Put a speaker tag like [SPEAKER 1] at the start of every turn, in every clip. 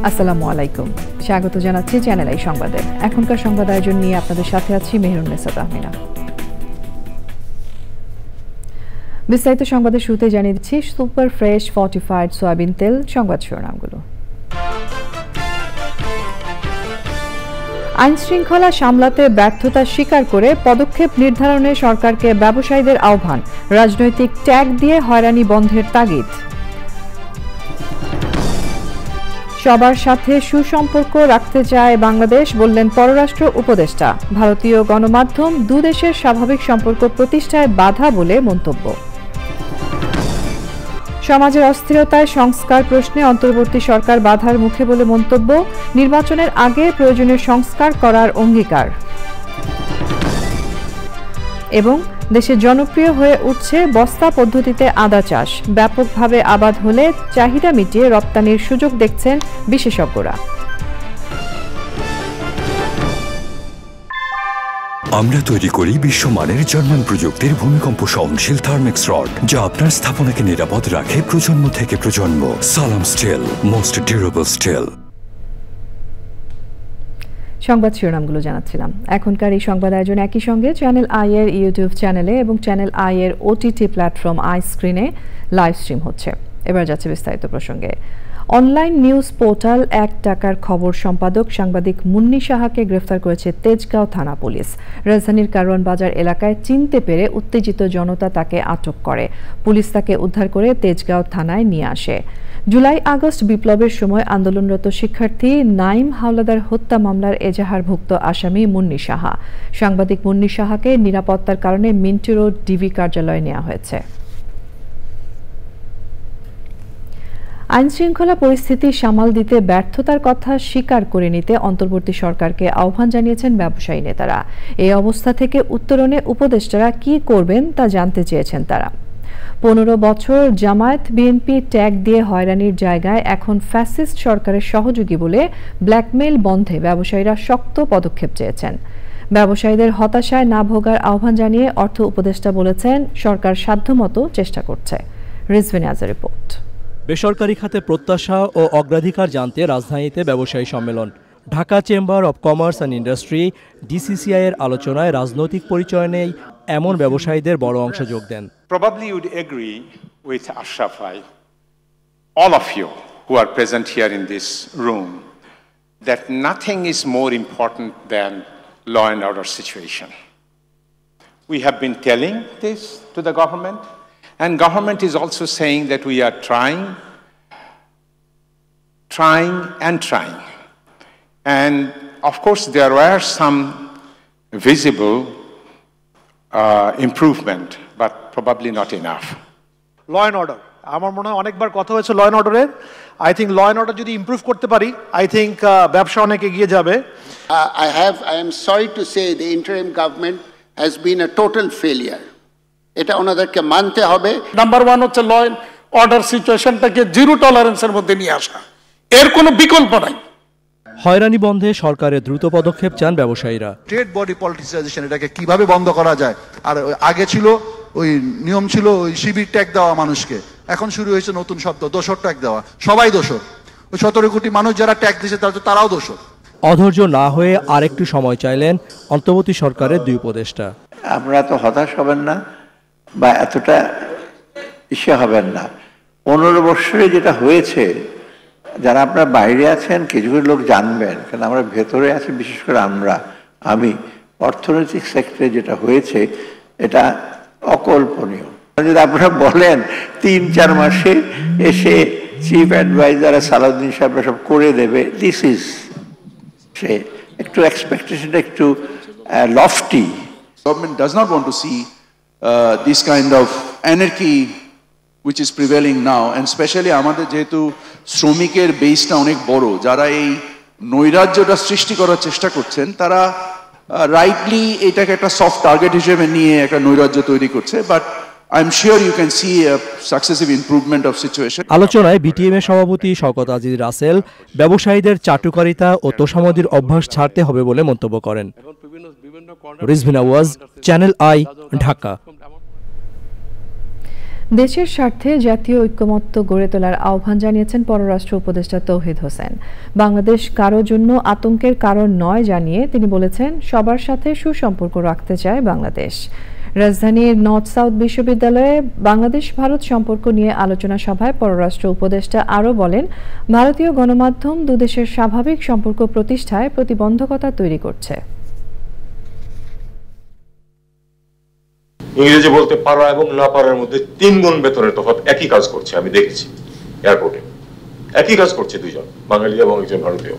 [SPEAKER 1] আসসালামু আলাইকুম, স্বাগত জানাচ্ছি চ্যানেল আই সংবাদে। এখনকার সংবাদ আয়োজন নিয়ে আপনাদের সাথে আছি মেহরুন্নেসা তাহমিনা। বিস্তারিত সংবাদের শুরুতে জানিয়ে দিচ্ছি সুপার ফ্রেশ ফর্টিফাইড সয়াবিন তেল সংবাদ শিরোনামগুলো। আইন শৃঙ্খলা সামলাতে ব্যর্থতা স্বীকার করে পদক্ষেপ নির্ধারণে সরকারকে ব্যবসায়ীদের আহ্বান, রাজনৈতিক ট্যাগ দিয়ে হয়রানি বন্ধের তাগিদ। সবার সাথে সুসম্পর্ক রাখতে চায় বাংলাদেশ, বললেন পররাষ্ট্র উপদেষ্টা। ভারতীয় গণমাধ্যম দুদেশের স্বাভাবিক সম্পর্ক প্রতিষ্ঠায় বাধা বলে মন্তব্য। সমাজের অস্থিরতায় সংস্কার প্রশ্নে অন্তর্বর্তী সরকার বাধার মুখে বলে মন্তব্য। নির্বাচনের আগে প্রয়োজনীয় সংস্কার করার অঙ্গীকার। এবং দেশে জনপ্রিয় হয়ে উঠছে বস্তা পদ্ধতিতে আদা চাষ। ব্যাপকভাবে আবাদ হলে চাহিদা মিটিয়ে রপ্তানির সুযোগ দেখছেন বিশেষজ্ঞরা।
[SPEAKER 2] আমরা তৈরি করি বিশ্বমানের জার্মান প্রযুক্তির ভূমিকম্প সহনশীল থার্মেক্স রড, যা আপনার স্থাপনাকে নিরাপদ রাখে প্রজন্ম থেকে প্রজন্ম। সালাম স্টিল, মোস্ট ডিউরেবল স্টিল।
[SPEAKER 1] সংবাদ শিরোনামগুলো জানাচ্ছিলাম। এখনকার এই সংবাদ আয়োজন একই সঙ্গে চ্যানেল আই এর ইউটিউব চ্যানেলে এবং চ্যানেল আই এর ওটিটি প্ল্যাটফর্ম আই স্ক্রিনে লাইভ স্ট্রিম হচ্ছে। এবার যাচ্ছে বিস্তারিত প্রসঙ্গে। অনলাইন নিউজ পোর্টাল ১ টাকার খবর সম্পাদক সাংবাদিক মুন্নি সাহাকে গ্রেফতার করেছে তেজগাঁও থানা পুলিশ। রাজধানীর কারওয়ান বাজার এলাকায় চিনতে পেরে উত্তেজিত জনতা তাকে আটক করে। পুলিশ তাকে উদ্ধার করে তেজগাঁও থানায় নিয়ে আসে। জুলাই আগস্ট বিপ্লবের সময় আন্দোলনরত শিক্ষার্থী নাইম হাওলাদার হত্যা মামলার এজাহারভুক্ত আসামি মুন্নি সাহা। সাংবাদিক মুন্নি সাহাকে নিরাপত্তার কারণে মিন্টো রোড ডিবি কার্যালয়ে নেওয়া হয়েছে। আইনশৃঙ্খলা পরিস্থিতি সামাল দিতে ব্যর্থতার কথা স্বীকার করে নিতে অন্তর্বর্তী সরকারকে আহ্বান জানিয়েছেন ব্যবসায়ী নেতারা। এই অবস্থা থেকে উত্তরণে উপদেষ্টারা কি করবেন তা জানতে চেয়েছেন তারা। ১৫ বছর জামায়াত বিএনপি ট্যাগ দিয়ে হয়রানির জায়গায় এখন ফ্যাসিস্ট সরকারের সহযোগী বলে ব্ল্যাকমেইল বন্ধে ব্যবসায়ীরা শক্ত পদক্ষেপ চেয়েছেন। ব্যবসায়ীদের হতাশায় না ভোগার আহ্বান জানিয়ে অর্থ উপদেষ্টা বলেছেন সরকার সাধ্যমতো চেষ্টা করছে। রিজভিন আজের রিপোর্ট।
[SPEAKER 3] বেসরকারি খাতে প্রত্যাশা ও অগ্রাধিকার জানতে রাজধানীতে ব্যবসায়ী সম্মেলন। Dhaka chamber of commerce and industry DCCI এর আলোচনায় রাজনৈতিক পরিচয় নেই এমন ব্যবসায়ীদের বড় অংশ যোগ দেন।
[SPEAKER 4] Probably you would agree with Ashraf Bhai, all of you who are present here in this room, that nothing is more important than law and order situation. We have been telling this to the government, and government is also saying that we are trying. And of course there were some visible improvement, but probably not enough.
[SPEAKER 5] Law and order, আমার মনে হয় অনেকবার কথা হয়েছে law and অর্ডারের। I think law and order যদি improve করতে পারি, আই থিঙ্ক ব্যবসা অনেক এগিয়ে যাবে।
[SPEAKER 6] I am sorry to say the interim government has been a total failure. এটা ওনাদেরকে মানতে হবে।
[SPEAKER 7] নাম্বার 1 হচ্ছে ল অ্যান্ড অর্ডার সিচুয়েশনটাকে জিরো টলারেন্সের মধ্যে নিয়ে আসা, এর কোনো বিকল্প নাই।
[SPEAKER 3] হয়রানি বন্ধে সরকারের দ্রুত পদক্ষেপ চান ব্যবসায়ীরা।
[SPEAKER 8] ট্রেড বডি পলিটিসাইজেশন, এটাকে কিভাবে বন্ধ করা যায়। আর আগে ছিল ওই নিয়ম ছিল ওই শিবির ট্যাগ দেওয়া মানুষকে, এখন শুরু হয়েছে নতুন শব্দ দোষর ট্যাগ দেওয়া। সবাই দোষর, ওই 17 কোটি মানুষ যারা ট্যাগ দিয়েছে তারাও দোষর।
[SPEAKER 3] অধৈর্য না হয়ে আরেকটু সময় চাইলেন অন্তর্বর্তী সরকারের দুই উপদেষ্টা।
[SPEAKER 9] আপনারা তো হতাশ হবেন না বা এতটা ইসে হবেন না। 15 বছরে যেটা হয়েছে, যারা আপনারা বাইরে আছেন কিছু কিছু লোক জানবেন, কারণ আমরা ভেতরে আছি, বিশেষ করে আমি অর্থনৈতিক সেক্টরে যেটা হয়েছে এটা অকল্পনীয়। যদি আপনারা বলেন 3-4 মাসে এসে চিফ অ্যাডভাইজার সালাউদ্দিন সাহেবরা সব করে দেবে, দিস ইজ সে একটু এক্সপেকটেশনটা একটু lofty.
[SPEAKER 8] Government does not want to see this kind of anarchy which is prevailing now, and especially আমাদের যেহেতু শ্রমিকের বেসটা অনেক বড়, যারা এই নৈরাজ্যটা সৃষ্টি করার চেষ্টা করছেন তারা রাইটলি এটাকে একটা সফট টার্গেট হিসেবে নিয়ে একটা নৈরাজ্য তৈরি করছে। But I am sure you can see a successive improvement of situation.
[SPEAKER 3] আলোচনায় বিটিএম এর সভাপতি শওকত আজিজ রাসেল ব্যবসায়ীদের চাটুকারিতা ও তোষামদির অভ্যাস ছাড়তে হবে বলে মন্তব্য করেন। রিজভিন আওয়াজ, চ্যানেল আই, ঢাকা।
[SPEAKER 1] দেশের স্বার্থে জাতীয় ঐক্যমত্য গড়ে তোলার আহ্বান জানিয়েছেন পররাষ্ট্র উপদেষ্টা তৌহিদ হোসেন। বাংলাদেশ কারো জন্য আতঙ্কের কারণ নয় জানিয়ে তিনি বলেছেন, সবার সাথে সুসম্পর্ক রাখতে চায় বাংলাদেশ। রাজধানীর নর্থ সাউথ বিশ্ববিদ্যালয়ে বাংলাদেশ ভারত সম্পর্ক নিয়ে আলোচনা সভায় পররাষ্ট্র উপদেষ্টা আরও বলেন, ভারতীয় গণমাধ্যম দুদেশের স্বাভাবিক সম্পর্ক প্রতিষ্ঠায় প্রতিবন্ধকতা তৈরি করছে।
[SPEAKER 10] ইংরেজি বলতে পারা এবং না পারার মধ্যে 3 গুণ বেতনের তফাৎ একই কাজ করছে, আমি দেখেছি এয়ারপোর্টে একই কাজ করছে দুইজন, বাঙালি এবং একজন ভারতীয়।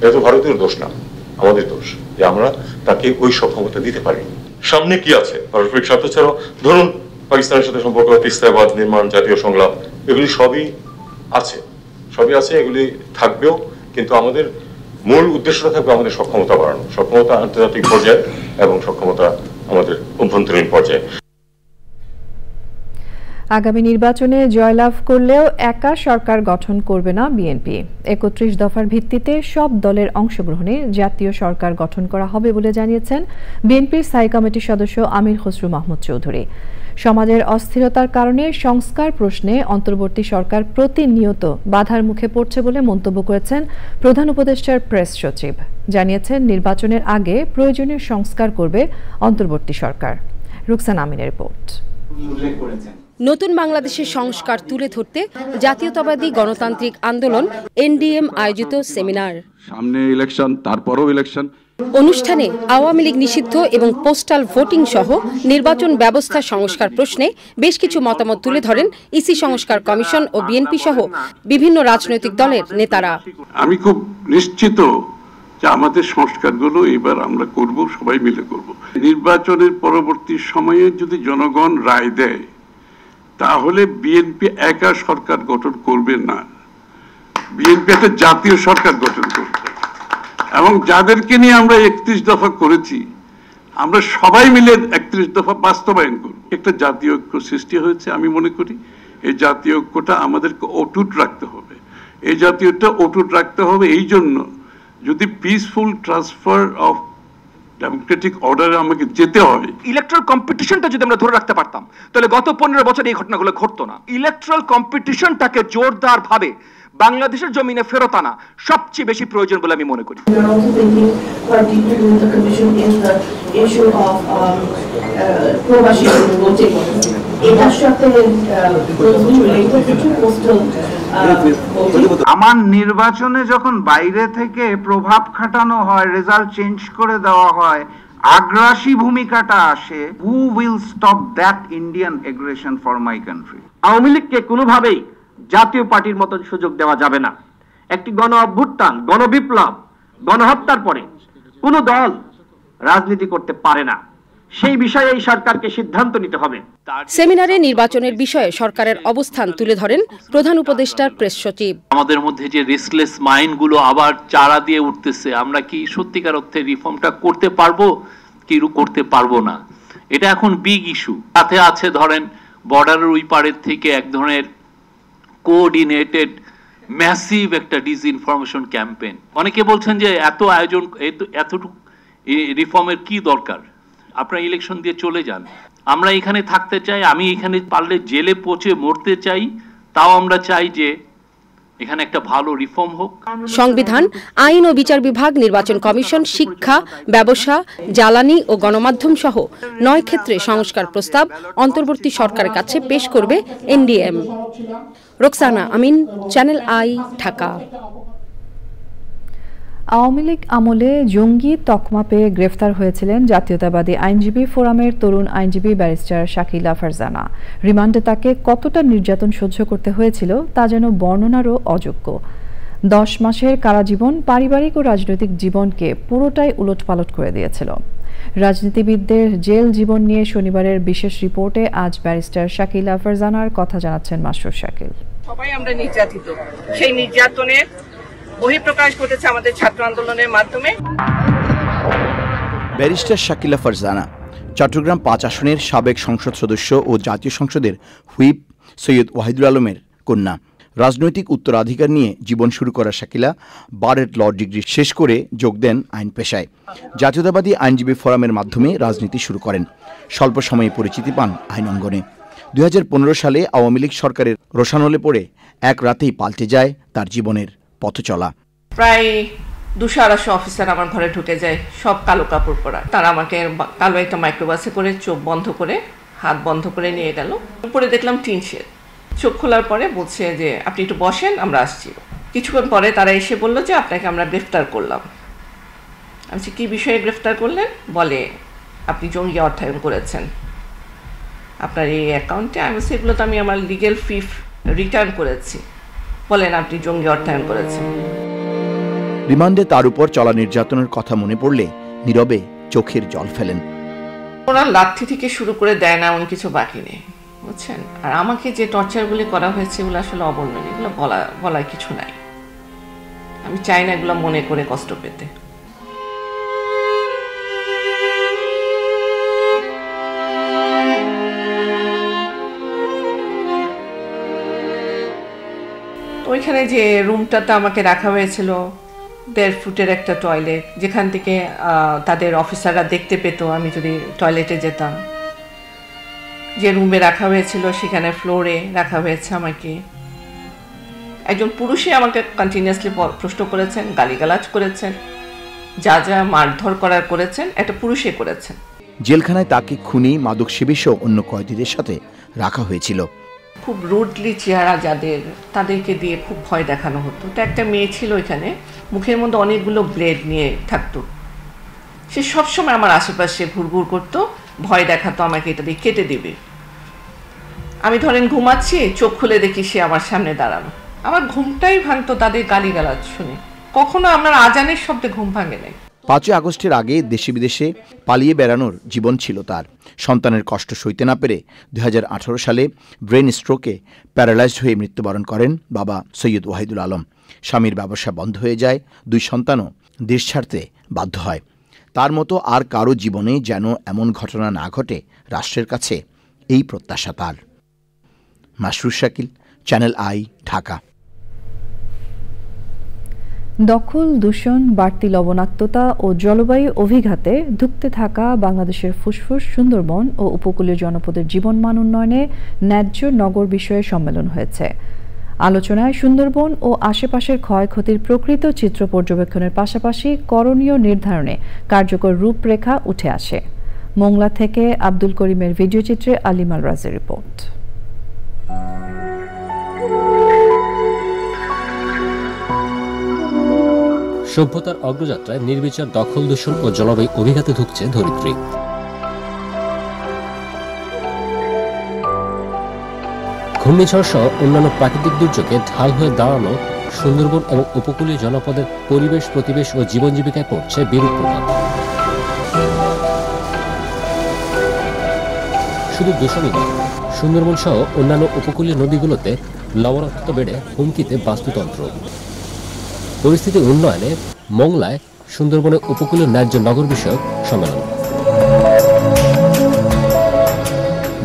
[SPEAKER 10] এটা তো ভারতীয় দোষ না, আমাদের দোষ যে আমরা তাকে ওই সক্ষমতা দিতে পারি। সামনে কি আছে? পারস্পরিক স্বার্থ ছাড়াও ধরুন পাকিস্তানের সাথে সম্পর্ক, তিস্তাবাদ নির্মাণ, জাতীয় সংলাপ, এগুলি সবই আছে, এগুলি থাকবেও, কিন্তু আমাদের মূল উদ্দেশ্যটা থাকবে আমাদের সক্ষমতা বাড়ানো, সক্ষমতা আন্তর্জাতিক পর্যায়ে এবং সক্ষমতা আমাদের অভ্যন্তরীণ পর্যায়ে।
[SPEAKER 1] আগামী নির্বাচনে জয়লাভ করলেও একা সরকার গঠন করবে না বিএনপি। ৩১ দফার ভিত্তিতে সব দলের অংশগ্রহণে জাতীয় সরকার গঠন করা হবে বলে জানিয়েছেন বিএনপির স্থায়ী কমিটির সদস্য আমির খসরু মাহমুদ চৌধুরী। সমাজের অস্থিরতার কারণে সংস্কার প্রশ্নে অন্তর্বর্তী সরকার প্রতিনিয়ত বাধার মুখে পড়ছে বলে মন্তব্য করেছেন প্রধান উপদেষ্টার প্রেস সচিব। জানিয়েছেন, নির্বাচনের আগে প্রয়োজনীয় সংস্কার করবে অন্তর্বর্তী সরকার। রুকসানা আমিনের রিপোর্ট।
[SPEAKER 11] নতুন বাংলাদেশের সংস্কার তুলে ধরতে জাতীয়তাবাদী গণতান্ত্রিক আন্দোলন এনডিএম আয়োজিত সেমিনার।
[SPEAKER 12] সামনে ইলেকশন, তারপরও ইলেকশন।
[SPEAKER 11] অনুষ্ঠানে আওয়ামী লীগ নিষিদ্ধ এবং পোস্টাল ভোটিং সহ নির্বাচন ব্যবস্থা সংস্কার প্রশ্নে বেশ কিছু মতামত তুলে ধরেন ইসি সংস্কার কমিশন ও বিএনপি সহ বিভিন্ন রাজনৈতিক দলের নেতারা।
[SPEAKER 12] আমি খুব নিশ্চিত যে আমাদের সংস্কারগুলো এবার আমরা করব, সবাই মিলে করব। নির্বাচনের পরবর্তী সময়ে যদি জনগণ রায় দেয়, তাহলে বিএনপি একা সরকার গঠন করবে না, বিএনপি একটা জাতীয় সরকার গঠন করবে। এবং যাদেরকে নিয়ে আমরা 31 দফা করেছি, আমরা সবাই মিলে 31 দফা বাস্তবায়ন করব। একটা জাতীয় ঐক্য সৃষ্টি হয়েছে। আমি মনে করি এই জাতীয় ঐক্যটা আমাদেরকে অটুট রাখতে হবে। এই জাতীয়টা অটুট রাখতে হবে এই জন্য, যদি পিসফুল ট্রান্সফার অফ ডেমোক্রেটিক অর্ডারে আমাকে যেতে হয়,
[SPEAKER 13] ইলেকট্রাল কম্পিটিশনটা যদি আমরা ধরে রাখতে পারতাম, তাহলে গত 15 বছর এই ঘটনাগুলো ঘটতো না। ইলেকট্রাল কম্পিটিশনটাকে জোরদার ভাবে বাংলাদেশের জমিনে ফেরত আনা সবচেয়ে বেশি প্রয়োজন বলে আমি মনে করি।
[SPEAKER 14] আমার নির্বাচনে যখন বাইরে থেকে প্রভাব খাটানো হয়, রেজাল্ট চেঞ্জ করে দেওয়া হয়, আগ্রাসী ভূমিকাটা আসে, who will stop that Indian aggression for my country?
[SPEAKER 13] Awami লীগকে কোনোভাবেই জাতীয় পার্টির মতন সুযোগ দেওয়া যাবে না। একটি গণ অভ্যুত্থান, গণবিপ্লব, গণহত্যার পরে কোনো দল রাজনীতি করতে পারে না। সেই বিষয়ে এই সরকারকে সিদ্ধান্ত নিতে হবে।
[SPEAKER 11] সেমিনারে নির্বাচনের বিষয়ে সরকারের অবস্থান তুলে ধরেন প্রধান উপদেষ্টার প্রেস সচিব।
[SPEAKER 15] আমাদের মধ্যে যে রেসলেস মাইন্ডগুলো আবার চারা দিয়ে উঠতেছে, আমরা কি সত্যিকার অর্থে রিফর্মটা করতে পারবো কি করতে পারবো না, এটা এখন বিগ ইস্যু। সাথে আছে ধরেন বর্ডারের ওই পারের থেকে এক ধরনের কোঅর্ডিনেটেড ম্যাসিভ একটা ডিসইনফরমেশন ক্যাম্পেইন। অনেকে বলছেন যে এত আয়োজন, এতটুকু রিফর্মের কি দরকার, আপনারা ইলেকশন দিয়ে চলে যান। আমরা এখানে থাকতে চাই, আমি এখানে পারলে জেলে পচে মরতে চাই, তাও আমরা চাই যে এখানে একটা ভালো রিফর্ম হোক।
[SPEAKER 11] সংবিধান, আইন ও বিচার বিভাগ, নির্বাচন কমিশন, শিক্ষা, ব্যবসা, জ্বালানি ও গণমাধ্যম সহ 9 ক্ষেত্রে সংস্কার প্রস্তাব অন্তর্বর্তী সরকারের কাছে পেশ করবে NDM. Roksana Amin, channel I, Dhaka.
[SPEAKER 1] Awami League আমলে জঙ্গি তকমা পেয়ে গ্রেফতার হয়েছিলেন জাতীয়তাবাদী আইনজীবী ফোরামের তরুণ আইনজীবী ব্যারিস্টার শাকিলা ফারজানা। রিমান্ডে তাকে কতটা নির্যাতন সহ্য করতে হয়েছিল তা যেন বর্ণনারও অযোগ্য। 10 মাসের কারাজীবন পারিবারিক ও রাজনৈতিক জীবনকে পুরোটাই উলটপালট করে দিয়েছিল। রাজনীতিবিদদের জেল জীবন নিয়ে শনিবারের বিশেষ রিপোর্টে আজ ব্যারিস্টার শাকিলা ফারজানার কথা জানাচ্ছেন মাসরুর শাকিল।
[SPEAKER 16] সবাই আমরা নির্যাতিত, সেই নির্যাতনের বহিঃপ্রকাশ ঘটেছে আমাদের ছাত্র আন্দোলনের মাধ্যমে।
[SPEAKER 17] ব্যারিস্টার শাকিলা ফারজানা চট্টগ্রাম 5 আসনের সাবেক সংসদ সদস্য ও জাতীয় সংসদের হুইপ সৈয়দ ওয়াহিদুল আলমের কন্যা। রাজনৈতিক উত্তরাধিকার নিয়ে জীবন শুরু করা শাকিলা বারেট ল ডিগ্রি শেষ করে যোগ দেন আইন পেশায়। জাতীয়তাবাদী আইনজীবী ফোরামের মাধ্যমে রাজনীতি শুরু করেন। স্বল্প সময়ে পরিচিতি পান আইন অঙ্গনে। 2015 সালে আওয়ামী লীগ সরকারের রোষানলে পড়ে এক রাতেই পাল্টে যায় তার জীবনের পথ চলা।
[SPEAKER 16] প্রায় 200-250 অফিসার আমার ঘরে ঢুকে যায়, সব কালো কাপড় পরা। তারা আমাকে কালো একটা মাইক্রোবাসে করে চোখ বন্ধ করে হাত বন্ধ করে নিয়ে গেল। উপরে দেখলাম টিন শেড। চোখ খোলার পরে বলছে যে আপনি একটু বসেন, আমরা আসছি। কিছুক্ষণ পরে তারা এসে বলল যে আপনাকে আমরা গ্রেফতার করলাম। আমি বলছি, কী বিষয়ে গ্রেফতার করলেন? বলে আপনি জঙ্গি অর্থায়ন করেছেন আপনার এই অ্যাকাউন্টে। আমি সেগুলো তো আমি আমার লিগেল ফি রিটার্ন করেছি। বলেন আপনি জঙ্গি অর্থায়ন করেছেন।
[SPEAKER 17] রিমান্ডে তার উপর চলা নির্যাতনের কথা মনে পড়লে নীরবে চোখের জল ফেলেন।
[SPEAKER 16] ওরা লাঠি থেকে শুরু করে দেয় না এমন কিছু বাকি নেই, বুঝছেন। আর আমাকে যে টর্চারগুলি করা হয়েছে এগুলো আসলে অবর্ণনীয়, এগুলো বলার কিছু নাই। আমি চাই না এগুলো মনে করে কষ্ট পেতে। ওইখানে যে রুমটাতে আমাকে রাখা হয়েছিল 1.5 ফুটের একটা টয়লেট, যেখান থেকে তাদের অফিসাররা দেখতে পেত আমি যদি টয়লেটে যেতাম। যে রুমে রাখা হয়েছিল সেখানে ফ্লোরে রাখা হয়েছে আমাকে। একজন পুরুষই আমাকে কন্টিনিউয়াসলি প্রশ্ন করেছেন, গালিগালাজ করেছেন, যা যা মারধর করার করেছেন একটা পুরুষে করেছেন।
[SPEAKER 17] জেলখানায় তাকে খুনি, মাদক সেবী সহ অন্য কয়েদিদের সাথে রাখা হয়েছিল।
[SPEAKER 16] খুব রুডলি চেহারা যাদের, তাদেরকে দিয়ে খুব ভয় দেখানো হতো। তো একটা মেয়ে ছিল এখানে, মুখের মধ্যে অনেকগুলো ব্লেড নিয়ে থাকতো। সে সবসময় আমার আশেপাশে ঘুরঘুর করতো, ভয় দেখাতো আমাকে এটা দিয়ে কেটে দেবে। আমি ধরেন ঘুমাচ্ছি, চোখ খুলে দেখি সে আমার সামনে দাঁড়ানো। আমার ঘুমটাই ভাঙতো তাদের গালিগালাজ শুনে। কখনো আমার আজানের শব্দে ঘুম ভাঙে নাই।
[SPEAKER 17] 5 আগস্টের আগে দেশে বিদেশে পালিয়ে বেড়ানোর জীবন ছিল তার। সন্তানের কষ্ট সইতে না পেরে 2018 সালে ব্রেন স্ট্রোকে প্যারালাইজড হয়ে মৃত্যুবরণ করেন বাবা সৈয়দ ওয়াহিদুল আলম। স্বামীর ব্যবসা বন্ধ হয়ে যায়, 2 সন্তানও দেশ ছাড়তে বাধ্য হয়। তার মতো আর কারো জীবনে যেন এমন ঘটনা না ঘটে, রাষ্ট্রের কাছে এই প্রত্যাশা তার। Masrur Shakil, channel I, Dhaka.
[SPEAKER 1] দখল, দূষণ, বাড়তি লবণাক্ততা ও জলবায়ু অভিঘাতে ধুঁকতে থাকা বাংলাদেশের ফুসফুস সুন্দরবন ও উপকূলীয় জনপদের জীবনমান উন্নয়নে ন্যায্য নগর বিষয়ে সম্মেলন হয়েছে। আলোচনায় সুন্দরবন ও আশেপাশের ক্ষয়ক্ষতির প্রকৃত চিত্র পর্যবেক্ষণের পাশাপাশি করণীয় নির্ধারণে কার্যকর রূপরেখা উঠে আসে। মোংলা থেকে আব্দুল করিমের ভিডিওচিত্রে আলিমাল রাজের রিপোর্ট।
[SPEAKER 18] সভ্যতার অগ্রযাত্রায় নির্বিচার দখল, দূষণ ও জলবায়ু অভিঘাতে ধুঁকছে ধরিত্রী। ঘূর্ণিঝড় সহ অন্যান্য প্রাকৃতিক দুর্যোগে ঢাল হয়ে দাঁড়ানো সুন্দরবন এবং উপকূলীয় জনপদের পরিবেশ, প্রতিবেশ ও জীবন জীবিকায় পড়ছে বিরূপ প্রভাব। শুধু দূষণই নয়, সুন্দরবন সহ অন্যান্য উপকূলীয় নদীগুলোতে লবণাক্ততা বেড়ে হুমকিতে বাস্তুতন্ত্র। পরিস্থিতি উন্নয়নে মোংলায় সুন্দরবনের উপকূলীয় ন্যায্য নগর বিষয়ক সম্মেলন।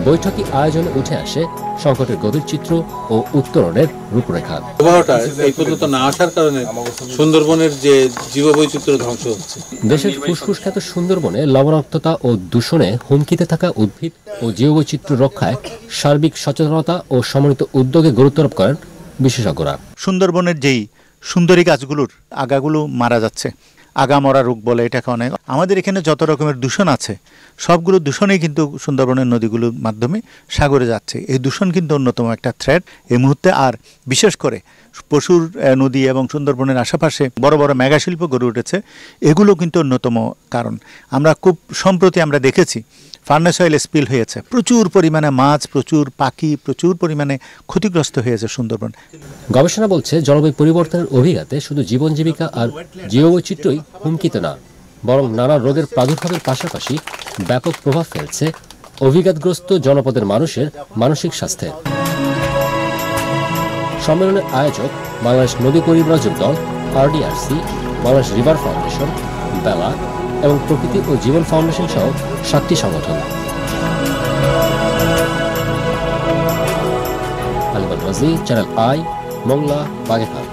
[SPEAKER 18] বৈঠকে আয়োজনে উঠে আসে সংকটের গভীর চিত্র ও উত্তরণের রূপরেখা।
[SPEAKER 19] আবহাওয়াটা এই পর্যন্ত না আসার কারণে সুন্দরবনের যে জীববৈচিত্র্য ধ্বংস হচ্ছে।
[SPEAKER 18] দেশের ফুসফুস খ্যাত সুন্দরবনে লবণাক্ততা ও দূষণে হুমকিতে থাকা উদ্ভিদ ও জীববৈচিত্র্য রক্ষায় সার্বিক সচেতনতা ও সমন্বিত উদ্যোগে গুরুত্ব আরোপ করেন বিশেষজ্ঞরা।
[SPEAKER 20] সুন্দরবনের যেই সুন্দরী গাছগুলোর আগাগুলো মারা যাচ্ছে, আগা মরা রোগ বলে এটাকে অনেক। আমাদের এখানে যত রকমের দূষণ আছে সবগুলো দূষণেই কিন্তু সুন্দরবনের নদীগুলোর মাধ্যমে সাগরে যাচ্ছে। এই দূষণ কিন্তু অন্যতম একটা থ্রেট এই মুহূর্তে। আর বিশেষ করে পশুর নদী এবং সুন্দরবনের আশেপাশে বড় বড় মেগাশিল্প গড়ে উঠেছে, এগুলো কিন্তু অন্যতম কারণ। আমরা খুব সম্প্রতি আমরা দেখেছি ফার্নেস অয়েল স্পিল হয়েছে, প্রচুর পরিমাণে মাছ, প্রচুর পাখি, প্রচুর পরিমাণে ক্ষতিগ্রস্ত হয়েছে সুন্দরবন।
[SPEAKER 18] গবেষণা বলছে জলবায়ু পরিবর্তনের অভিঘাতে শুধু জীবন জীবিকা আর জীববৈচিত্র্যই হুমকিতে না, বরং নানা রোগের প্রাদুর্ভাবের পাশাপাশি ব্যাপক প্রভাব ফেলছে অভিঘাতগ্রস্ত জনপদের মানুষের মানসিক স্বাস্থ্যে। সম্মেলনের আয়োজক বাংলাদেশ নদী পরিব্রাজক দল, RDRC, বাংলাদেশ রিভার ফাউন্ডেশন, বেলা এবং প্রকৃতি ও জীবন ফাউন্ডেশন সহ 7টি সংগঠন। আলিমাল রাজি, চ্যানেল আই, মোংলা, বাগেরহাট।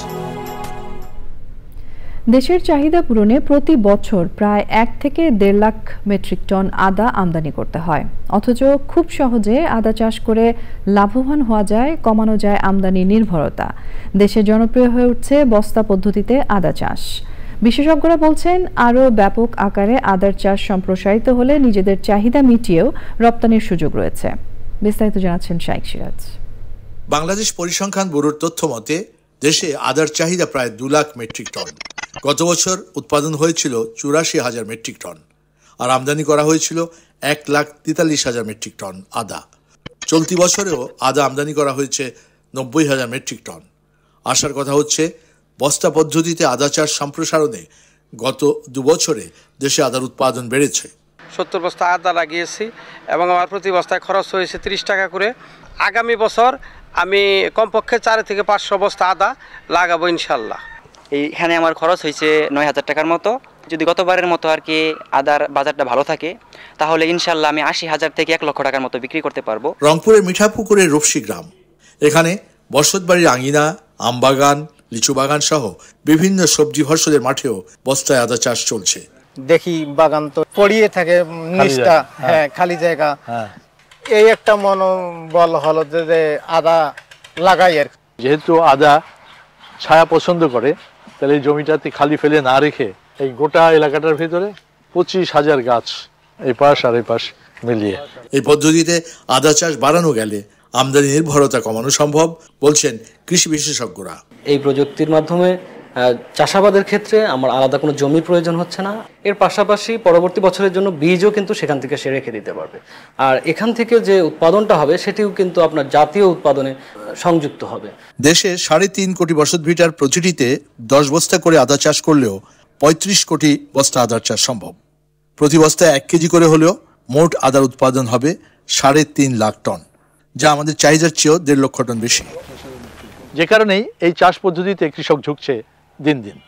[SPEAKER 1] দেশের চাহিদা পূরণে প্রতি বছর প্রায় 1 থেকে 1.5 লাখ মেট্রিক টন আদা আমদানি করতে হয়, অথচ খুব সহজে আদা চাষ করে লাভবান হওয়া যায়, কমানো যায় আমদানি নির্ভরতা। দেশে জনপ্রিয় হয়ে উঠছে বস্তা পদ্ধতিতে আদা চাষ। বিশেষজ্ঞরা বলছেন আরও ব্যাপক আকারে আদার চাষ সম্প্রসারিত হলে নিজেদের চাহিদা মিটিয়েও রপ্তানির সুযোগ রয়েছে। বিস্তারিত জানাচ্ছেন শাইখ সিরাজ।
[SPEAKER 21] বাংলাদেশ পরিসংখ্যান ব্যুরোর তথ্য মতে দেশে আদার চাহিদা প্রায় 2 লাখ মেট্রিক টন। গত বছর উৎপাদন হয়েছিল 84,000 মেট্রিক টন আর আমদানি করা হয়েছিল 1,43,000 মেট্রিক টন আদা। চলতি বছরেও আদা আমদানি করা হয়েছে 90,000 মেট্রিক টন। আশার কথা হচ্ছে বস্তা পদ্ধতিতে আদা চাষ সম্প্রসারণে গত 2 বছরে দেশে আদার উৎপাদন বেড়েছে।
[SPEAKER 22] 70 বস্তা আদা লাগিয়েছি এবং আমার প্রতি বস্তায় খরচ হয়েছে 30 টাকা করে। আগামী বছর আমি কমপক্ষে 4 থেকে 500 বস্তা আদা লাগাবো ইনশাল্লাহ।
[SPEAKER 23] এইখানে আমার খরচ হয়েছে 9,000 টাকার মতো। যদি গতবারের মতো আর কি আদার বাজারটা ভালো থাকে তাহলে ইনশাল্লাহ আমি 80,000 থেকে 1 লক্ষ টাকার মতো বিক্রি করতে পারবো।
[SPEAKER 21] রংপুরের মিঠাপুকুরের রূপসী গ্রাম, এখানে বসতবাড়ির আঙিনা, আমবাগান, লিচু বাগান সহ বিভিন্ন সবজি ফসলের মাঠেও বস্তায় আদা চাষ চলছে।
[SPEAKER 24] দেখি বাগান তো পড়িয়ে থাকে, নিচটা খালি জায়গা, এই একটা মনোবল হলো যে আদা লাগাই। আর
[SPEAKER 25] যেহেতু আদা ছায়া পছন্দ করে, তাহলে এই জমিটাতে খালি ফেলে না রেখে এই গোটা এলাকাটার ভিতরে 25,000 গাছ এই পাশ আর এই পাশ মিলিয়ে।
[SPEAKER 21] এই পদ্ধতিতে আদা চাষ বাড়ানো গেলে আমদানি নির্ভরতা কমানো সম্ভব বলছেন কৃষি বিশেষজ্ঞরা।
[SPEAKER 26] এই প্রযুক্তির মাধ্যমে চাষাবাদের ক্ষেত্রে আমার আলাদা কোনো জমির প্রয়োজন হচ্ছে না। এর পাশাপাশি পরবর্তী বছরের জন্য বীজও কিন্তু সেখান থেকে সে রেখে দিতে পারবে। আর এখান থেকে যে উৎপাদনটা হবে সেটিও কিন্তু আপনার জাতীয় উৎপাদনে সংযুক্ত হবে।
[SPEAKER 21] দেশে 3.5 কোটি বসতভিটার প্রতিটিতে 10 বস্তা করে আদা চাষ করলেও 35 কোটি বস্তা আদার চাষ সম্ভব। প্রতি বস্তায় 1 কেজি করে হলেও মোট আদার উৎপাদন হবে 3.5 লাখ টন, যা আমাদের চাহিদার চেয়েও 1.5 লক্ষ টন বেশি।
[SPEAKER 25] যে কারণেই এই চাষ পদ্ধতিতে কৃষক ঝুঁকছে দিন দিন।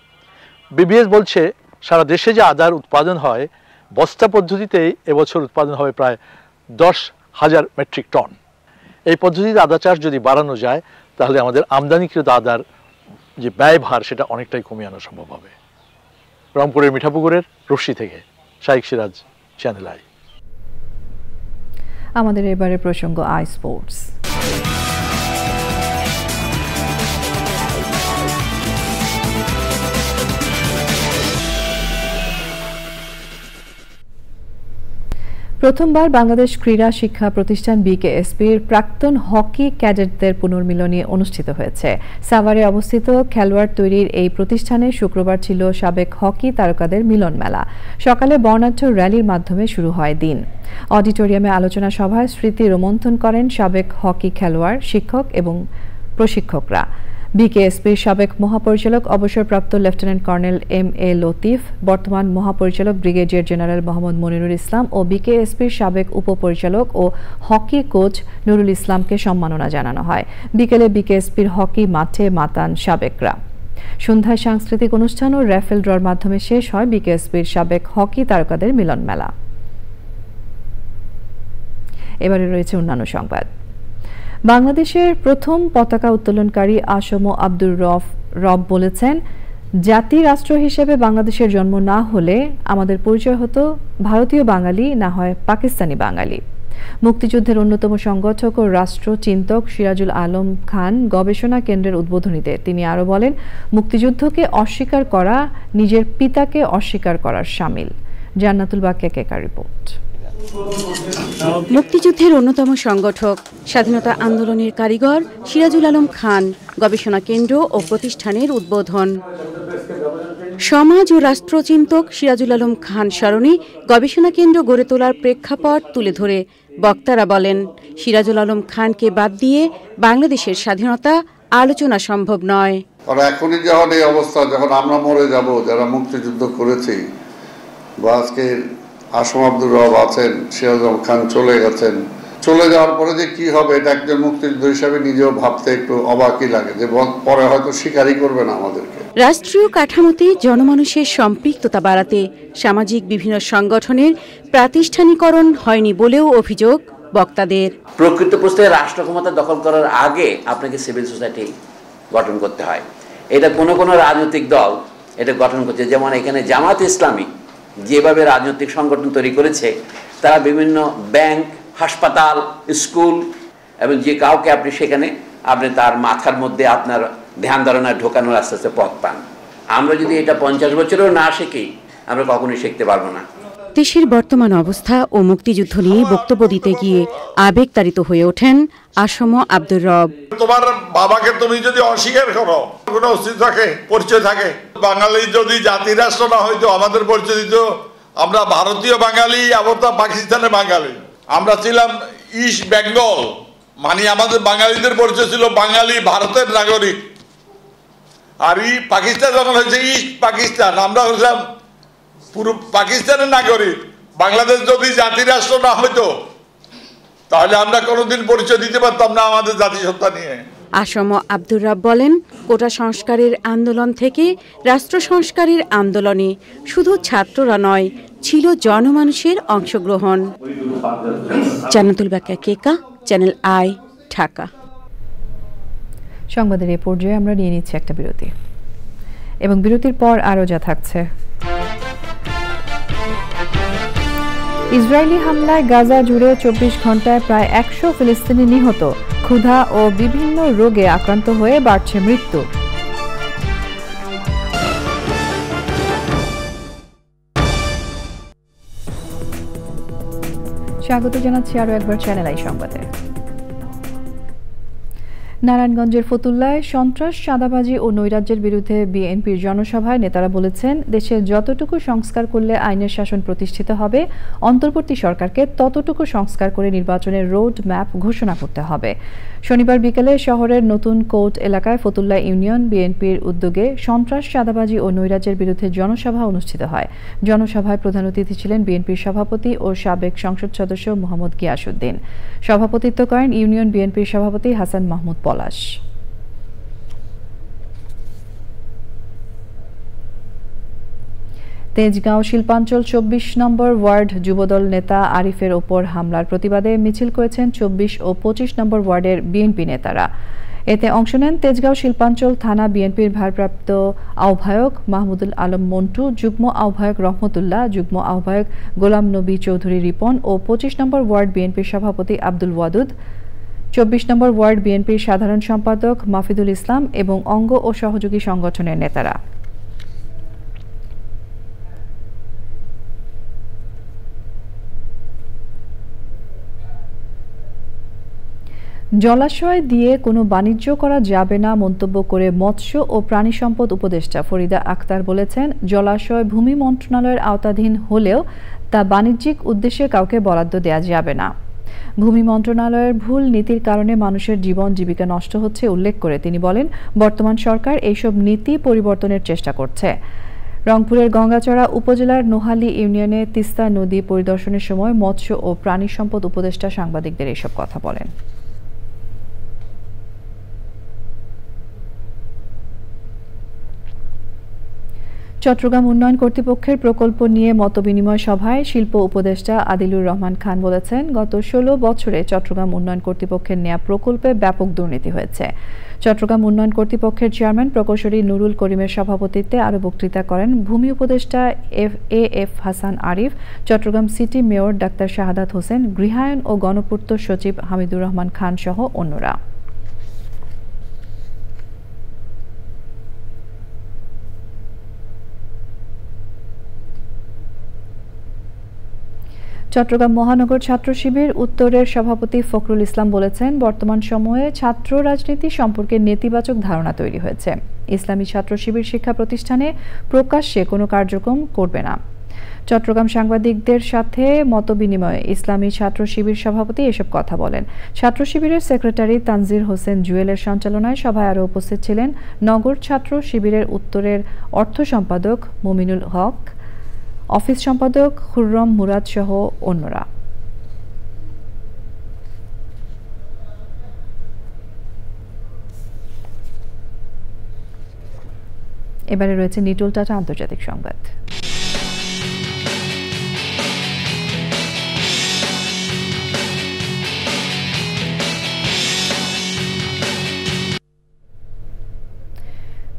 [SPEAKER 25] বিবিএস বলছে সারা দেশে যে আদার উৎপাদন হয় বস্তা পদ্ধতিতেই এবছর উৎপাদন হবে প্রায় 10,000 মেট্রিক টন। এই পদ্ধতিতে আদা চাষ যদি বাড়ানো যায় তাহলে আমাদের আমদানিকৃত আদার যে ব্যয়ভার সেটা অনেকটাই কমিয়ে আনা সম্ভব হবে। রংপুরের মিঠাপুকুরের রূপসী থেকে শাইখ সিরাজ, চ্যানেল আই।
[SPEAKER 1] আমাদের এবারে প্রসঙ্গ আই স্পোর্টস। প্রথমবার বাংলাদেশ ক্রীড়া শিক্ষা প্রতিষ্ঠান বিকেএসপির প্রাক্তন হকি ক্যাডেটদের পুনর্মিলনী অনুষ্ঠিত হয়েছে। সাভারে অবস্থিত খেলোয়াড় তৈরির এই প্রতিষ্ঠানে শুক্রবার ছিল সাবেক হকি তারকাদের মিলন মেলা। সকালে বর্ণাঢ্য র্যালির মাধ্যমে শুরু হয় দিন। অডিটোরিয়ামে আলোচনা সভায় স্মৃতি রোমন্থন করেন সাবেক হকি খেলোয়াড়, শিক্ষক এবং প্রশিক্ষকরা। বিকেএসপির সাবেক মহাপরিচালক অবসরপ্রাপ্ত লেফটেন্যান্ট কর্নেল এম.এ. লতিফ, বর্তমান মহাপরিচালক ব্রিগেডিয়ার জেনারেল মোহাম্মদ মনিরুল ইসলাম ও বিকেএসপির সাবেক উপপরিচালক ও হকি কোচ নুরুল ইসলামকে সম্মাননা জানানো হয়। বিকেলে বিকেএসপির হকি মাঠে মাতান সাবেকরা। সন্ধ্যায় সাংস্কৃতিক অনুষ্ঠান ও র্যাফেল ড্রর মাধ্যমে শেষ হয় বিকেএসপির সাবেক হকি তারকাদের মিলন মেলা। এবারে রয়েছে অন্যান্য সংবাদ। বাংলাদেশের প্রথম পতাকা উত্তোলনকারী আসম আব্দুর রব বলেছেন, জাতি রাষ্ট্র হিসেবে বাংলাদেশের জন্ম না হলে আমাদের পরিচয় হতো ভারতীয় বাঙালি, না হয় পাকিস্তানি বাঙালি। মুক্তিযুদ্ধের অন্যতম সংগঠক ও রাষ্ট্রচিন্তক সিরাজুল আলম খান গবেষণা কেন্দ্রের উদ্বোধনীতে তিনি আরও বলেন, মুক্তিযুদ্ধকে অস্বীকার করা নিজের পিতাকে অস্বীকার করার শামিল। জান্নাতুল বাকিয়া কেকার রিপোর্ট।
[SPEAKER 11] মুক্তিযুদ্ধের অন্যতম সংগঠক, স্বাধীনতা আন্দোলনের কারিগর সিরাজুল আলম খান গবেষণা কেন্দ্র ও প্রতিষ্ঠানের উদ্বোধন। সমাজ ও রাষ্ট্রচিন্তক সিরাজুল আলম খান স্মরণে গবেষণা কেন্দ্র গড়ে তোলার প্রেক্ষাপট তুলে ধরে বক্তারা বলেন, সিরাজুল আলম খানকে বাদ দিয়ে বাংলাদেশের স্বাধীনতা আলোচনা সম্ভব নয়।
[SPEAKER 27] আর এখনই যখন এই অবস্থা, যখন আমরা মরে যাব, যারা মুক্তিযুদ্ধ করেছি, বা আজকে আসম আব্দুর রব আছেন, সিরাজুল আলম খান চলে গেছেন, চলে যাওয়ার পরে যে কি হবে এটা একজন মুক্তিযুদ্ধ হিসাবে নিজেও ভাবতে একটু অবাকই লাগে, যে পরে হয়তো স্বীকারই করবে না আমাদেরকে।
[SPEAKER 11] রাষ্ট্রীয় কাঠামোতে জনমানুষের সম্পৃক্ততা বাড়াতে সামাজিক বিভিন্ন সংগঠনের প্রাতিষ্ঠানিকরণ হয়নি বলেও অভিযোগ বক্তাদের।
[SPEAKER 28] প্রকৃতপক্ষে রাষ্ট্র ক্ষমতা দখল করার আগে আপনাকে সিভিল সোসাইটি গঠন করতে হয়। এটা কোনো রাজনৈতিক দল এটা গঠন করছে। যেমন এখানে জামাত ইসলামী যেভাবে রাজনৈতিক সংগঠন তৈরি করেছে, তারা বিভিন্ন ব্যাংক, হাসপাতাল, স্কুল এবং যে কাউকে আপনি সেখানে আপনি তার মাথার মধ্যে আপনার ধ্যান ধারণা ঢোকানোর আস্তে আস্তে পথ পান। আমরা যদি এটা 50 বছরেও না শিখি, আমরা কখনোই শিখতে পারবো না।
[SPEAKER 2] দেশের বর্তমান অবস্থা ও মুক্তিযুদ্ধ নিয়ে বক্তব্য দিতে গিয়ে আবেগতাড়িত হয়ে ওঠেন আসম আব্দুর রব।
[SPEAKER 3] তোমার বাবাকে তুমি যদি অস্বীকার করো, কোনো অস্তিত্ব থাকে, পরিচয় থাকে, বাঙালি যদি জাতি রাষ্ট্র না হইতো আমাদের পরিচয় দিত আমরা ভারতীয় বাঙালি, আবার পাকিস্তানের বাঙালি। আমরা ছিলাম ইস্ট বেঙ্গল, মানে আমাদের বাঙালিদের পরিচয় ছিল বাঙালি ভারতের নাগরিক। আর পাকিস্তান যখন হয়েছে ইস্ট পাকিস্তান, আমরা হলাম পুরো পাকিস্তানের নাগরিক। বাংলাদেশ যদি জাতি রাষ্ট্র না হইতো তাহলে আমরা কোনোদিন পরিচয় দিতে পারতাম না আমাদের জাতিসত্তা নিয়ে।
[SPEAKER 2] আসম আব্দুর রব বলেন, কোটা সংস্কারের আন্দোলন থেকে রাষ্ট্র সংস্কারের আন্দোলনে শুধু ছাত্ররা নয়, ছিল জনমানুষের অংশগ্রহণ। জান্নাতুল বাকিয়া কেকা, চ্যানেল আই, ঢাকা।
[SPEAKER 1] সংবাদের এই পর্যায়ে আমরা নিয়ে নিচ্ছি একটা বিরতি, এবং বিরতির পর আরও যা থাকছে। ইসরায়েলি হামলায় গাজা জুড়ে 24 ঘন্টায় প্রায় 100 ফিলিস্তিনি নিহত। ক্ষুধা ও বিভিন্ন রোগে আক্রান্ত হয়ে বাড়ছে মৃত্যু। স্বাগত জানাচ্ছি আরও একবার চ্যানেল আই সংবাদে। নারায়ণগঞ্জের ফতুল্লায় সন্ত্রাস, চাঁদাবাজি ও নৈরাজ্যের বিরুদ্ধে বিএনপির জনসভায় নেতারা বলেছেন, দেশে যতটুকু সংস্কার করলে আইনের শাসন প্রতিষ্ঠিত হবে, অন্তর্বর্তী সরকারকে ততটুকু সংস্কার করে নির্বাচনের রোড ম্যাপ ঘোষণা করতে হবে। শনিবার বিকেলে শহরের নতুন কোর্ট এলাকায় ফতুল্লা ইউনিয়ন বিএনপির উদ্যোগে সন্ত্রাস, চাঁদাবাজি ও নৈরাজ্যের বিরুদ্ধে জনসভা অনুষ্ঠিত হয়। জনসভায় প্রধান অতিথি ছিলেন বিএনপির সভাপতি ও সাবেক সংসদ সদস্য মোহাম্মদ গিয়াসউদ্দিন। সভাপতিত্ব করেন ইউনিয়ন বিএনপির সভাপতি হাসান মাহমুদ পলাশ। তেজগাঁও শিল্পাঞ্চল 24 নম্বর ওয়ার্ড যুবদল নেতা আরিফের ওপর হামলার প্রতিবাদে মিছিল করেছেন 24 ও 25 নম্বর ওয়ার্ডের বিএনপি নেতারা। এতে অংশ নেন তেজগাঁও শিল্পাঞ্চল থানা বিএনপির ভারপ্রাপ্ত আহ্বায়ক মাহমুদুল আলম মন্টু, যুগ্ম আহ্বায়ক রহমতুল্লাহ, যুগ্ম আহ্বায়ক গোলাম নবী চৌধুরী রিপন ও 25 নম্বর ওয়ার্ড বিএনপির সভাপতি আব্দুল ওয়াদুদ, 24 নম্বর ওয়ার্ড বিএনপির সাধারণ সম্পাদক মাফিদুল ইসলাম এবং অঙ্গ ও সহযোগী সংগঠনের নেতারা। জলাশয় দিয়ে কোনো বাণিজ্য করা যাবে না মন্তব্য করে মৎস্য ও প্রাণী সম্পদ উপদেষ্টা ফরিদা আক্তার বলেছেন, জলাশয় ভূমি মন্ত্রণালয়ের আওতাধীন হলেও তা বাণিজ্যিক উদ্দেশ্যে কাউকে বরাদ্দ দেওয়া যাবে না। ভূমি মন্ত্রণালয়ের ভুল নীতির কারণে মানুষের জীবন জীবিকা নষ্ট হচ্ছে উল্লেখ করে তিনি বলেন, বর্তমান সরকার এইসব নীতি পরিবর্তনের চেষ্টা করছে। রংপুরের গঙ্গাচড়া উপজেলার নোহালী ইউনিয়নে তিস্তা নদী পরিদর্শনের সময় মৎস্য ও প্রাণী সম্পদ উপদেষ্টা সাংবাদিকদের এসব কথা বলেন। চট্টগ্রাম উন্নয়ন কর্তৃপক্ষের প্রকল্প নিয়ে মতবিনিময় সভায় শিল্প উপদেষ্টা আদিলুর রহমান খান বলেছেন, গত 16 বছরে চট্টগ্রাম উন্নয়ন কর্তৃপক্ষের নেয়া প্রকল্পে ব্যাপক দুর্নীতি হয়েছে। চট্টগ্রাম উন্নয়ন কর্তৃপক্ষের চেয়ারম্যান প্রকৌশলী নুরুল করিমের সভাপতিত্বে আরও বক্তৃতা করেন ভূমি উপদেষ্টা F Hasan Arif, Chattogram city mayor ডাক্তার শাহাদাত হোসেন, গৃহায়ন ও গণপূর্ত সচিব হামিদুর রহমান খান সহ অন্যরা। চট্টগ্রাম মহানগর ছাত্র শিবির উত্তরের সভাপতি ফখরুল ইসলাম বলেছেন, বর্তমান সময়ে ছাত্র রাজনীতি সম্পর্কে নেতিবাচক ধারণা তৈরি হয়েছে। ইসলামী ছাত্র শিবির শিক্ষা প্রতিষ্ঠানে প্রকাশ্যে কোনো কার্যক্রম করবে না। চট্টগ্রাম সাংবাদিকদের সাথে মতবিনিময়ে ইসলামী ছাত্র শিবির সভাপতি এসব কথা বলেন। ছাত্র শিবিরের সেক্রেটারি তানজির হোসেন জুয়েলের সঞ্চালনায় সভায় আরও উপস্থিত ছিলেন নগর ছাত্র শিবিরের উত্তরের অর্থ সম্পাদক মুমিনুল হক, অফিস সম্পাদক খুররম মুরাদ সহ অন্যরা। এবারে রয়েছে নিটোল টাটা আন্তর্জাতিক সংবাদ।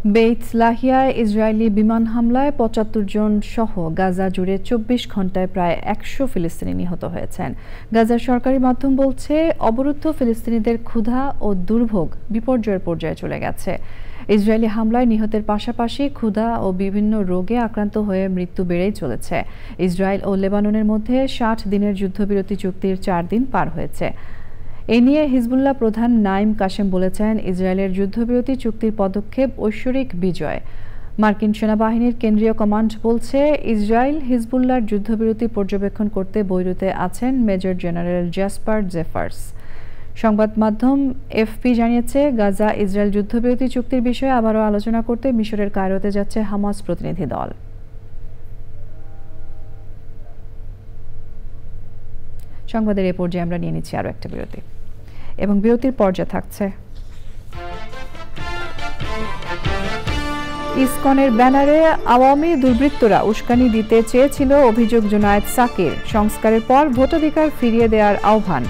[SPEAKER 1] বেইত লাহিয়ায় ইসরায়েলি বিমান হামলায় ৭৫ জন সহ গাজা জুড়ে ২৪ ঘন্টায় প্রায় ১০০ ফিলিস্তিনি নিহত হয়েছেন। গাজার সরকারি মাধ্যম বলছে, অবরুদ্ধ ফিলিস্তিনিদের ক্ষুধা ও দুর্ভোগ বিপর্যয়ের পর্যায়ে চলে গেছে। ইসরায়েলি হামলায় নিহতের পাশাপাশি ক্ষুধা ও বিভিন্ন রোগে আক্রান্ত হয়ে মৃত্যু বেড়েই চলেছে। ইসরায়েল ও লেবাননের মধ্যে ৬০ দিনের যুদ্ধবিরতি চুক্তির ৪ দিন পার হয়েছে। এ নিয়ে হিজবুল্লাহ প্রধান নাইম কাশেম বলেছেন, ইসরায়েলের যুদ্ধবিরতি চুক্তির পদক্ষেপ ঐশ্বরিক বিজয়। মার্কিন সেনাবাহিনীর কেন্দ্রীয় কমান্ড বলছে, ইসরায়েল হিজবুল্লাহর যুদ্ধবিরতি পর্যবেক্ষণ করতে বৈরুতে আছেন মেজর জেনারেল জ্যাসপার জেফার্স। সংবাদ মাধ্যম এফপি জানিয়েছে, গাজা ইসরায়েল যুদ্ধবিরতি চুক্তির বিষয়ে আবারও আলোচনা করতে মিশরের কায়রোতে যাচ্ছে হামাস প্রতিনিধি দল। সংবাদের এ পর্যায়ে আমরা নিয়ে নিচ্ছি আরও একটা বিরতি, এবং বিরতির পর্যায়ে থাকছে ইসকনের ব্যানারে আওয়ামী দুর্বৃত্তরা উস্কানি দিতে চেয়েছিল অভিযোগ জুনায়েদ সাকির। সংস্কারের পর ভোটাধিকার ফিরিয়ে দেওয়ার আহ্বান।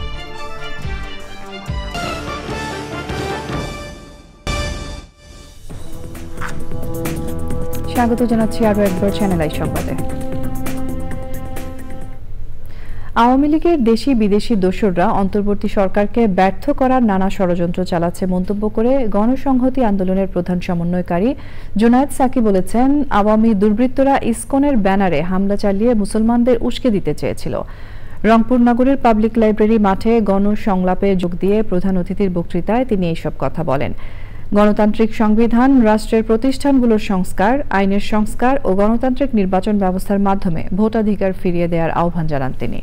[SPEAKER 1] স্বাগত জানাচ্ছি আরও একবার চ্যানেল আই সংবাদে। আওয়ামী লীগের দেশি বিদেশি দোসররা অন্তর্বর্তী সরকারকে ব্যর্থ করার নানা ষড়যন্ত্র চালাচ্ছে মন্তব্য করে গণসংহতি আন্দোলনের প্রধান সমন্বয়কারী জুনায়েদ সাকি বলেছেন, আওয়ামী দুর্বৃত্তরা ইসকনের ব্যানারে হামলা চালিয়ে মুসলমানদের উস্কে দিতে চেয়েছিল। রংপুর নগরের পাবলিক লাইব্রেরি মাঠে গণসংলাপে যোগ দিয়ে প্রধান অতিথির বক্তৃতায় তিনি এইসব কথা বলেন। গণতান্ত্রিক সংবিধান, রাষ্ট্রের প্রতিষ্ঠানগুলোর সংস্কার, আইনের সংস্কার ও গণতান্ত্রিক নির্বাচন ব্যবস্থার মাধ্যমে ভোটাধিকার ফিরিয়ে দেওয়ার আহ্বান জানান তিনি।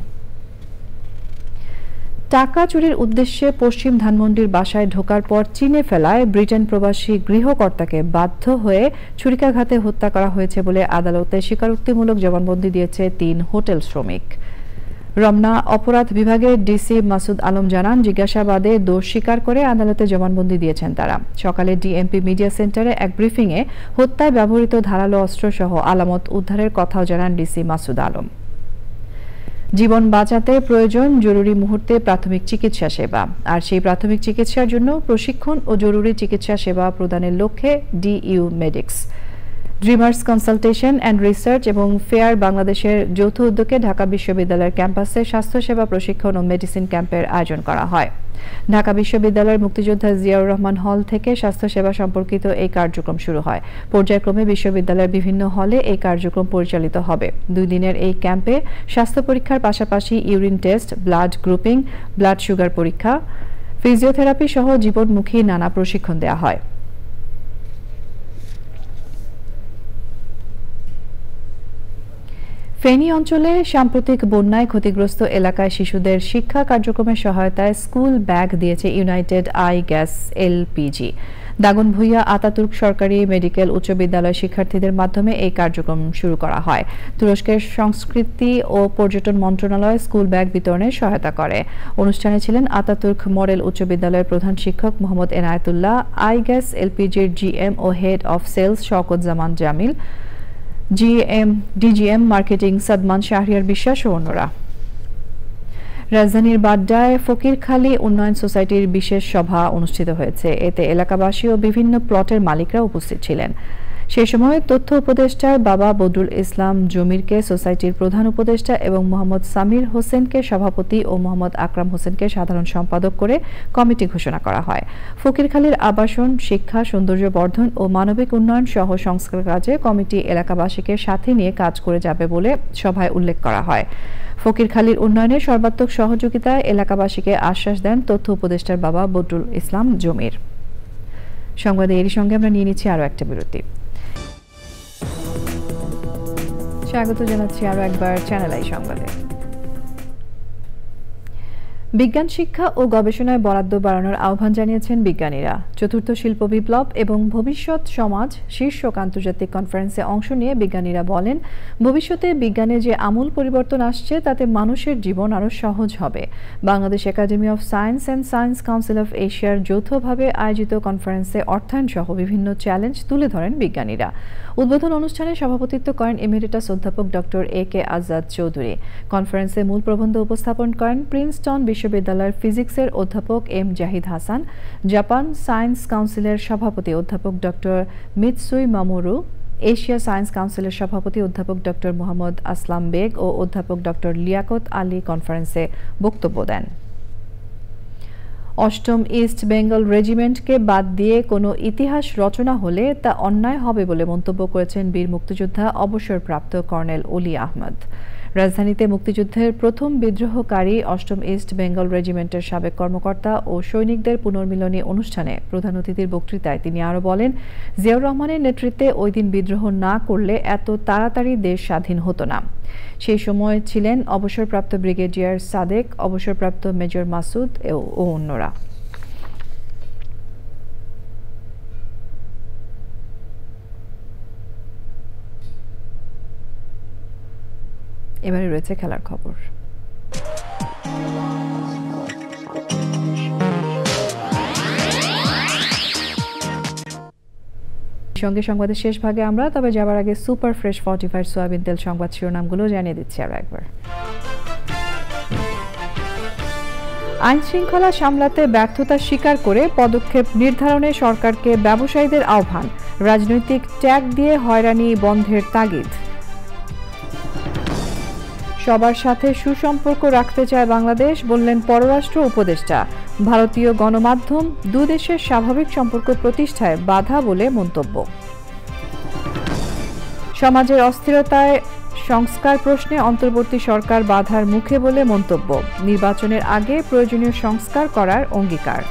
[SPEAKER 1] টাকা চুরির উদ্দেশ্যে পশ্চিম ধানমন্ডির বাসায় ঢোকার পর চিনে ফেলায় ব্রিটেন প্রবাসী গৃহকর্তাকে বাধ্য হয়ে ছুরিকাঘাতে হত্যা করা হয়েছে বলে আদালতে স্বীকারোক্তিমূলক জবানবন্দি দিয়েছে ৩ হোটেল শ্রমিক। রমনা অপরাধ বিভাগের ডিসি মাসুদ আলম জানান, জিজ্ঞাসাবাদে দোষ স্বীকার করে আদালতে জবানবন্দি দিয়েছেন তারা। সকালে ডিএমপি মিডিয়া সেন্টারে এক ব্রিফিংয়ে হত্যায় ব্যবহৃত ধারালো অস্ত্রসহ আলামত উদ্ধারের কথাও জানান ডিসি মাসুদ আলম। জীবন বাঁচাতে প্রয়োজন জরুরি মুহূর্তে প্রাথমিক চিকিৎসা সেবা, আর সেই প্রাথমিক চিকিৎসার জন্য প্রশিক্ষণ ও জরুরি চিকিৎসা সেবা প্রদানের লক্ষ্যে DU medics, dreamers consultation and research এবং ফেয়ার বাংলাদেশের যৌথ উদ্যোগে ঢাকা বিশ্ববিদ্যালয়ের ক্যাম্পাসে স্বাস্থ্যসেবা প্রশিক্ষণ ও মেডিসিন ক্যাম্পের আয়োজন করা হয়। ঢাকা বিশ্ববিদ্যালয়ের মুক্তিযোদ্ধা জিয়াউর রহমান হল থেকে স্বাস্থ্যসেবা সম্পর্কিত এই কার্যক্রম শুরু হয়। পর্যায়ক্রমে বিশ্ববিদ্যালয়ের বিভিন্ন হলে এই কার্যক্রম পরিচালিত হবে। 2 দিনের এই ক্যাম্পে স্বাস্থ্য পরীক্ষার পাশাপাশি urine test, blood grouping, blood sugar পরীক্ষা, ফিজিওথেরাপি সহ জীবনমুখী নানা প্রশিক্ষণ দেওয়া হয়। ফেনী অঞ্চলে সাম্প্রতিক বন্যায় ক্ষতিগ্রস্ত এলাকায় শিশুদের শিক্ষা কার্যক্রমের সহায়তায় স্কুল ব্যাগ দিয়েছে United I gas LPG. Daganbhuiyan Ataturk সরকারি মেডিকেল উচ্চ বিদ্যালয় শিক্ষার্থীদের মাধ্যমে এই কার্যক্রম শুরু করা হয়। তুরস্কের সংস্কৃতি ও পর্যটন মন্ত্রণালয় স্কুল ব্যাগ বিতরণে সহায়তা করে। অনুষ্ঠানে ছিলেন আতাতুর্ক মডেল উচ্চ বিদ্যালয়ের প্রধান শিক্ষক মোহাম্মদ এনায়েতুল্লাহ, আই গ্যাস এলপিজির জিএম ও head of sales Shawkat Zaman Jamil, DGM marketing Sadman Shahriar Biswas ও অন্যরা। রাজধানীর বাড্ডায় ফকিরখালী উন্নয়ন সোসাইটির বিশেষ সভা অনুষ্ঠিত হয়েছে। এতে এলাকাবাসী ও বিভিন্ন প্লটের মালিকরা উপস্থিত ছিলেন। সে সময় তথ্য উপদেষ্টার বাবা বদরুল ইসলাম জমিরকে সোসাইটির প্রধান উপদেষ্টা এবং মোহাম্মদ সামির হোসেনকে সভাপতি ও মোহাম্মদ আকরাম হোসেনকে সাধারণ সম্পাদক করে কমিটি ঘোষণা করা হয়। ফকিরখালীর আবাসন, শিক্ষা, সৌন্দর্য বর্ধন ও মানবিক উন্নয়ন সহ সংস্কার কাজে কমিটি এলাকাবাসীকে সাথে নিয়ে কাজ করে যাবে বলে সভায় উল্লেখ করা হয়। ফকিরখালীর উন্নয়নে সর্বাত্মক সহযোগিতায় এলাকাবাসীকে আশ্বাস দেন তথ্য উপদেষ্টার বাবা বদরুল ইসলাম জমির। সংবাদে এরই সঙ্গে আমরা নিয়ে নিচ্ছি আরও একটা বিরতি। স্বাগত জানাচ্ছি আরও একবার চ্যানেল আই সংবাদে। বিজ্ঞান শিক্ষা ও গবেষণায় বরাদ্দ বাড়ানোর আহ্বান জানিয়েছেন বিজ্ঞানীরা। চতুর্থ শিল্প বিপ্লব এবং ভবিষ্যৎ সমাজ শীর্ষক আন্তর্জাতিক কনফারেন্সে অংশ নিয়ে বিজ্ঞানীরা বলেন, ভবিষ্যতে বিজ্ঞানে যে আমূল পরিবর্তন আসছে তাতে মানুষের জীবন আরও সহজ হবে। Bangladesh academy of science and science council of এশিয়ার যৌথভাবে আয়োজিত কনফারেন্সে অর্থায়ন সহ বিভিন্ন চ্যালেঞ্জ তুলে ধরেন বিজ্ঞানীরা। উদ্বোধন অনুষ্ঠানে সভাপতিত্ব করেন এমেরিটাস অধ্যাপক doctor A K Azad Chowdhury. কনফারেন্সে মূল প্রবন্ধ উপস্থাপন করেন প্রিন্সটন বিশ্ববিদ্যালয়ের ফিজিক্সের অধ্যাপক M Zahid Hasan, Japan science কাউন্সিলের সভাপতি অধ্যাপক ডক্টর মিৎসুই মামোরু, এশিয়া সায়েন্স কাউন্সিলের সভাপতি অধ্যাপক ডক্টর মোহাম্মদ আসলাম বেগ ও অধ্যাপক ডক্টর লিয়াকত আলী কনফারেন্সে বক্তব্য দেন। অষ্টম ইস্ট বেঙ্গল রেজিমেন্টকে বাদ দিয়ে কোনো ইতিহাস রচনা হলে তা অন্যায় হবে বলে মন্তব্য করেছেন বীর মুক্তিযোদ্ধা অবসরপ্রাপ্ত কর্নেল অলি আহমদ। রাজধানীতে মুক্তিযুদ্ধের প্রথম বিদ্রোহকারী অষ্টম ইস্ট বেঙ্গল রেজিমেন্টের সাবেক কর্মকর্তা ও সৈনিকদের পুনর্মিলনী অনুষ্ঠানে প্রধান অতিথির বক্তৃতায় তিনি আরও বলেন, জিয়াউর রহমানের নেতৃত্বে ওই দিন বিদ্রোহ না করলে এত তাড়াতাড়ি দেশ স্বাধীন হতো না। সেই সময় ছিলেন অবসরপ্রাপ্ত ব্রিগেডিয়ার সাদেক, অবসরপ্রাপ্ত মেজর মাসুদ ও অন্যরা। এবারে রয়েছে খেলার খবর। সঙ্গে সংবাদের শেষ ভাগে আমরা তবে যাবার আগে সুপার ফ্রেশ ফর্টিফাইড সয়াবিন তেল সংবাদ শিরোনামগুলো জানিয়ে দিচ্ছি আরো একবার। আইন শৃঙ্খলা সামলাতে ব্যর্থতা স্বীকার করে পদক্ষেপ নির্ধারণে সরকারকে ব্যবসায়ীদের আহ্বান, রাজনৈতিক ট্যাগ দিয়ে হয়রানি বন্ধের তাগিদ। সবার সাথে সুসম্পর্ক রাখতে চায় বাংলাদেশ, বললেন পররাষ্ট্র উপদেষ্টা। ভারতীয় গণমাধ্যম দুদেশের স্বাভাবিক সম্পর্ক প্রতিষ্ঠায় বাধা বলে মন্তব্য। সমাজের অস্থিরতায় সংস্কার প্রশ্নে অন্তর্বর্তী সরকার বাধার মুখে বলে মন্তব্য। নির্বাচনের আগে প্রয়োজনীয় সংস্কার করার অঙ্গীকার।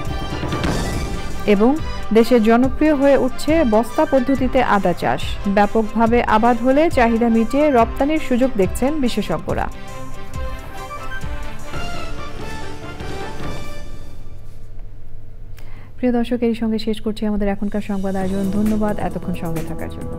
[SPEAKER 1] এবং দেশে জনপ্রিয় হয়ে উঠছে বস্তা পদ্ধতিতে আদা চাষ। ব্যাপকভাবে আবাদ হলে চাহিদা মিটিয়ে রপ্তানির সুযোগ দেখছেন বিশেষজ্ঞরা। প্রিয় দর্শক, এই সঙ্গে শেষ করছি আমাদের এখনকার সংবাদ আয়োজন। ধন্যবাদ এতক্ষণ সঙ্গে থাকার জন্য।